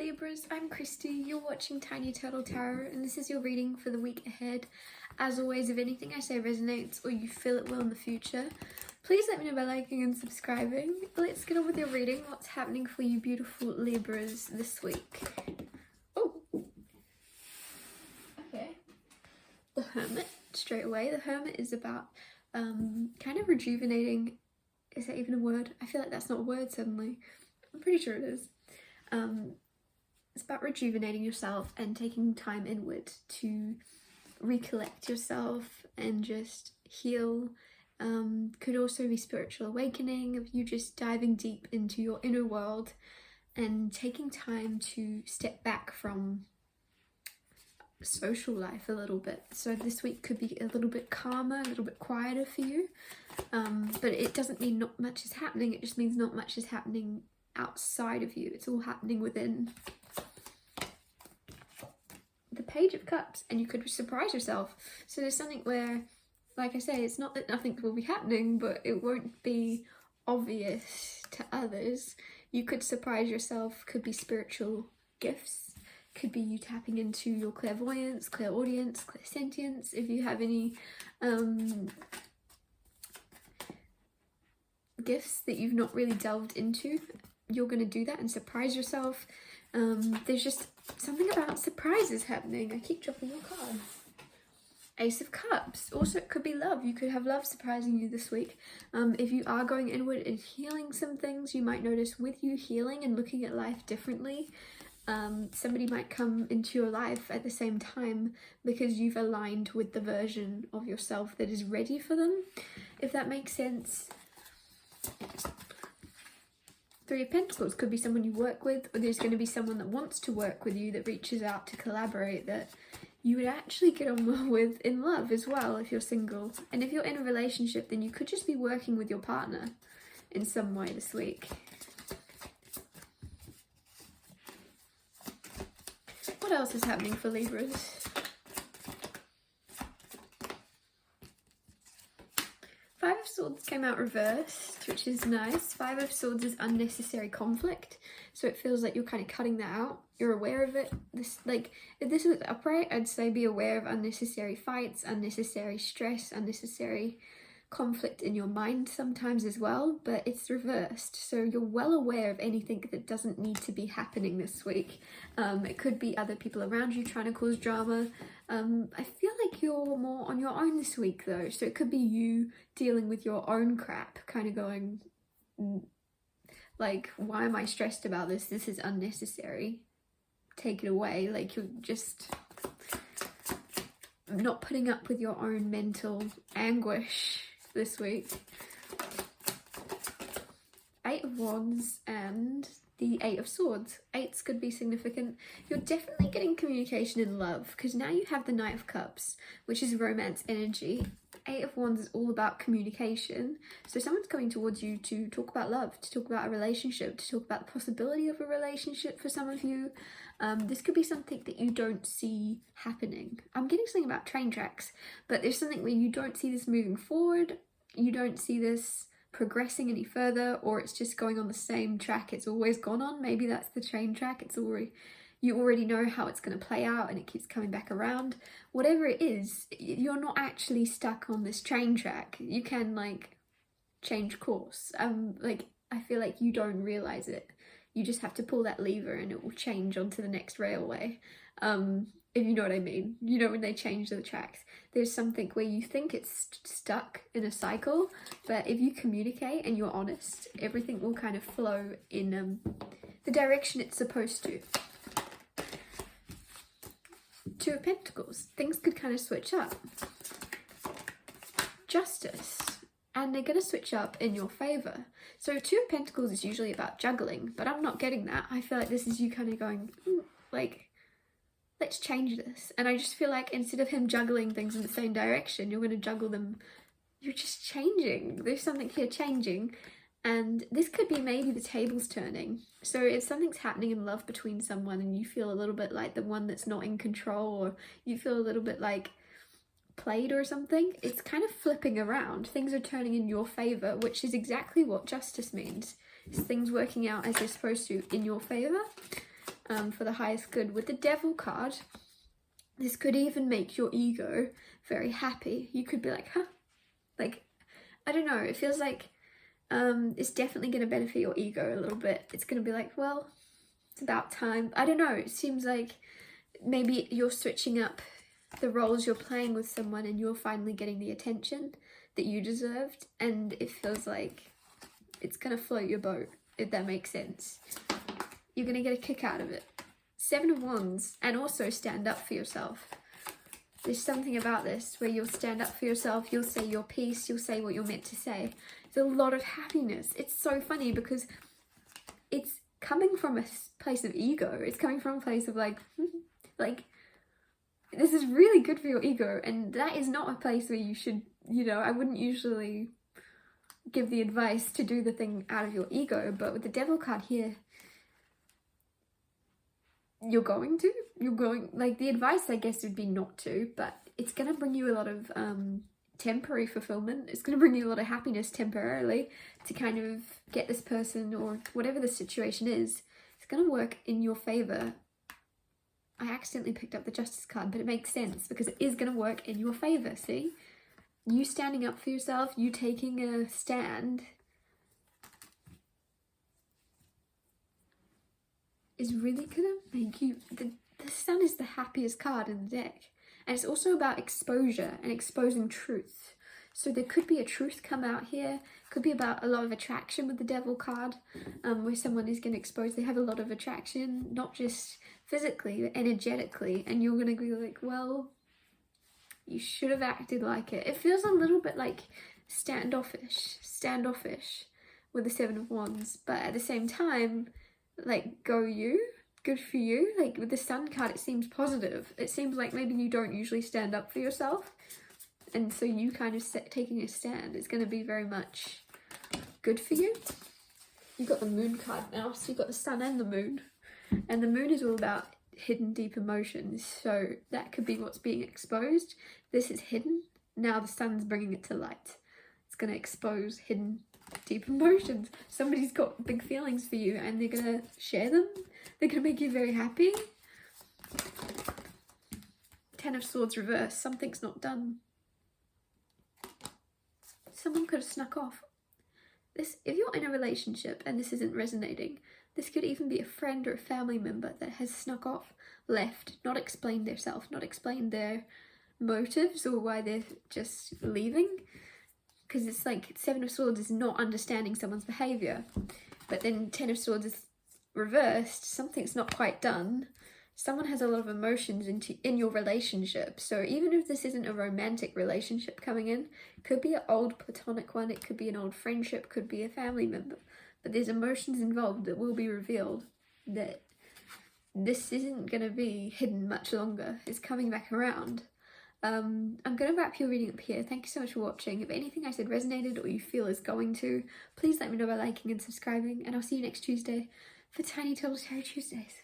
Libras, I'm Christy, you're watching Tiny Turtle Tarot, and this is your reading for the week ahead. As always, if anything I say resonates or you feel it will in the future, please let me know by liking and subscribing. Let's get on with your reading. What's happening for you beautiful Libras this week? Oh, okay. The Hermit, straight away. The Hermit is about kind of rejuvenating. Is that even a word? I feel like that's not a word suddenly. I'm pretty sure it is. It's about rejuvenating yourself and taking time inward to recollect yourself and just heal. Could also be spiritual awakening, of you just diving deep into your inner world and taking time to step back from social life a little bit. So this week could be a little bit calmer, a little bit quieter for you, but it doesn't mean not much is happening. It just means not much is happening outside of you. It's all happening within. The Page of Cups, and you could surprise yourself. So there's something where, like I say, it's not that nothing will be happening, but it won't be obvious to others. You could surprise yourself. Could be spiritual gifts, could be you tapping into your clairvoyance, clairaudience, clairsentience. If you have any gifts that you've not really delved into, you're going to do that and surprise yourself. There's just something about surprises happening. I keep dropping your cards. Ace of Cups. Also, it could be love. You could have love surprising you this week. If you are going inward and healing some things, you might notice with you healing and looking at life differently, somebody might come into your life at the same time because you've aligned with the version of yourself that is ready for them, if that makes sense. Three of Pentacles could be someone you work with, or there's going to be someone that wants to work with you, that reaches out to collaborate, that you would actually get on well with in love as well if you're single. And if you're in a relationship, then you could just be working with your partner in some way this week. What else is happening for Libras? Five of Swords came out reversed, which is nice. Five of Swords is unnecessary conflict, so it feels like you're kind of cutting that out. You're aware of it. This, like, if this was upright, I'd say be aware of unnecessary fights, unnecessary stress, unnecessary conflict in your mind sometimes as well, but it's reversed, so you're well aware of anything that doesn't need to be happening this week. It could be other people around you trying to cause drama. I feel like you're more on your own this week though, so it could be you dealing with your own crap, kind of going like, why am I stressed about this? This is unnecessary. Take it away. Like, you're just not putting up with your own mental anguish this week. Eight of Wands and the Eight of Swords. Eights could be significant. You're definitely getting communication in love, because now you have the Knight of Cups, which is romance energy. Eight of Wands is all about communication. So someone's coming towards you to talk about love, to talk about a relationship, to talk about the possibility of a relationship for some of you. This could be something that you don't see happening. I'm getting something about train tracks, but there's something where you don't see this moving forward. You don't see this progressing any further, or it's just going on the same track it's always gone on. Maybe that's the train track. It's already, you already know how it's going to play out and it keeps coming back around. Whatever it is, you're not actually stuck on this train track. You can, like, change course. Like, I feel like you don't realize it. You just have to pull that lever and it will change onto the next railway. If you know what I mean. You know, when they change the tracks, there's something where you think it's stuck in a cycle, but if you communicate and you're honest, everything will kind of flow in the direction it's supposed to. Two of Pentacles. Things could kind of switch up. Justice. And they're going to switch up in your favour. So Two of Pentacles is usually about juggling, but I'm not getting that. I feel like this is you kind of going, like, let's change this. And I just feel like instead of him juggling things in the same direction, you're going to juggle them. You're just changing. There's something here changing. And this could be maybe the tables turning. So if something's happening in love between someone and you feel a little bit like the one that's not in control, or you feel a little bit like played or something, it's kind of flipping around. Things are turning in your favour, which is exactly what justice means. It's things working out as they're supposed to in your favour. for the highest good. With the Devil card, this could even make your ego very happy. You could be like, huh? Like, I don't know, it feels like it's definitely going to benefit your ego a little bit. It's going to be like, well, it's about time. I don't know, it seems like maybe you're switching up the roles you're playing with someone and you're finally getting the attention that you deserved, and it feels like it's going to float your boat, if that makes sense. You're going to get a kick out of it. 7 of Wands, and also stand up for yourself. There's something about this where you'll stand up for yourself, you'll say your piece, you'll say what you're meant to say. There's a lot of happiness. It's so funny because it's coming from a place of ego. It's coming from a place of like this is really good for your ego, and that is not a place where you should, you know, I wouldn't usually give the advice to do the thing out of your ego, but with the Devil card here, like, the advice I guess would be not to, but it's going to bring you a lot of temporary fulfillment. It's going to bring you a lot of happiness temporarily to kind of get this person, or whatever the situation is, it's going to work in your favor. I accidentally picked up the Justice card, but it makes sense because it is going to work in your favor. See, you standing up for yourself, you taking a stand is really gonna make you, the Sun is the happiest card in the deck, and it's also about exposure and exposing truth. So there could be a truth come out here, could be about a lot of attraction with the Devil card, where someone is going to expose they have a lot of attraction, not just physically but energetically, and you're going to be like, well, you should have acted like it. It feels a little bit like standoffish with the 7 of Wands, but at the same time, like, go you, good for you. Like with the Sun card, it seems positive. It seems like maybe you don't usually stand up for yourself, and so you kind of taking a stand is going to be very much good for you. You've got the Moon card now, so you've got the Sun and the Moon, and the Moon is all about hidden deep emotions, so that could be what's being exposed. This is hidden, now the Sun's bringing it to light. It's going to expose hidden deep emotions. Somebody's got big feelings for you and they're gonna share them. They're gonna make you very happy. 10 of Swords reverse. Something's not done. Someone could have snuck off. This, if you're in a relationship and this isn't resonating, this could even be a friend or a family member that has snuck off, left, not explained their self, not explained their motives or why they're just leaving. Because it's like 7 of Swords is not understanding someone's behaviour, but then 10 of Swords is reversed. Something's not quite done. Someone has a lot of emotions in your relationship. So even if this isn't a romantic relationship coming in, it could be an old platonic one, it could be an old friendship, could be a family member. But there's emotions involved that will be revealed, that this isn't going to be hidden much longer. It's coming back around. I'm going to wrap your reading up here. Thank you so much for watching. If anything I said resonated or you feel is going to, please let me know by liking and subscribing, and I'll see you next Tuesday for Tiny Total Tarot Tuesdays.